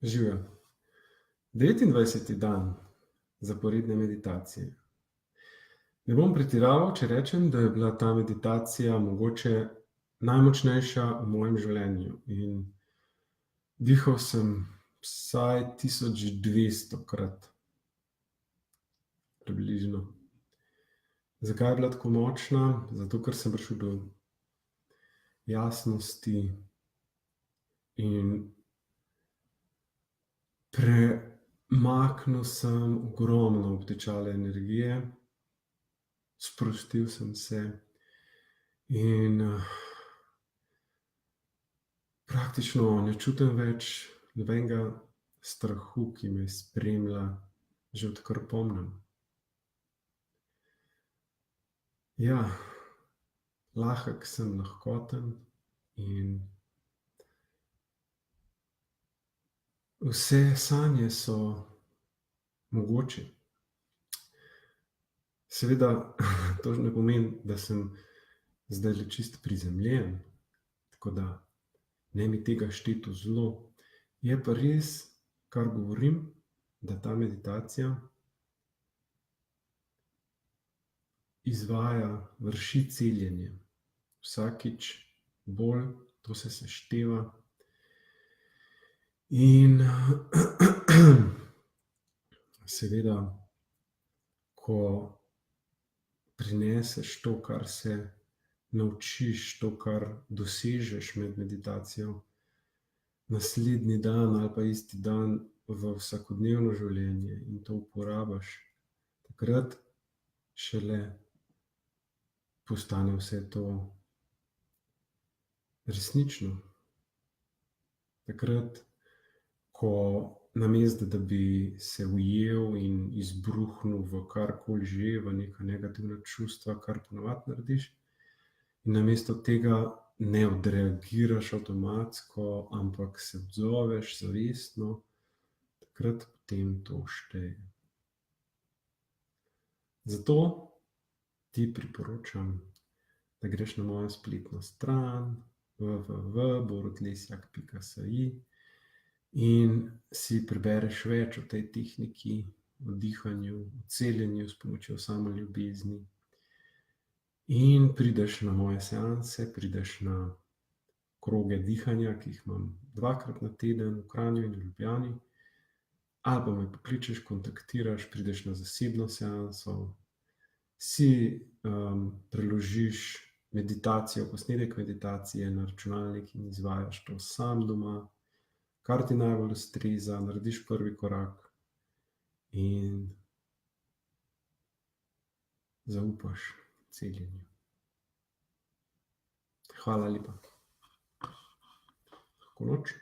Živjo. 29. dan zaporedne meditacije. Ne bom pretiraval, če rečem, da je bila ta meditacija mogoče najmočnejša v mojem življenju. In dihal sem vsaj 1200-krat. Približno. Zakaj je bila tako močna? Zato, ker sem prišel do jasnosti in premaknil sem ogromno obtičale energije, sprostil sem se in praktično ne čutim več nobenega strahu, ki me spremlja že odkar pomnim. Ja, lahek sem, lahkoten in vse sanje so mogoče. Seveda to ne pomeni, da sem zdajle čisto prizemljen, tako da ne mi tega šteti v zlo. Je pa res, kar govorim, da ta meditacija vrši celjenje. Vsakič bolj, to se sešteva. In seveda, ko prineseš to, kar se naučiš, to, kar dosežeš med meditacijo, naslednji dan ali pa isti dan v vsakodnevno življenje in to uporabiš, takrat šele postane vse to resnično. Takrat, ko namesto, da bi se ujel in izbruhnil v karkoli že, v neka negativna čustva, kar ponavadi narediš, in namesto tega ne odreagiraš avtomatsko, ampak se odzoveš zavestno, takrat potem to šteje. Zato ti priporočam, da greš na mojo spletno stran www.borutlesjak.si in si prebereš več o tej tehniki, o dihanju, o celjenju s pomočjo samoljubezni. In prideš na moje seanse, prideš na kroge dihanja, ki jih imam 2-krat na teden v Kranju in v Ljubljani, ali pa me pokličeš, kontaktiraš, prideš na zasebno seanso, si preložiš meditacijo, posnetek meditacije na računalnik in izvajaš to sam doma, kar ti najbolj ustreza, narediš prvi korak in zaupaš celjenju. Hvala lepa. Lahko noč.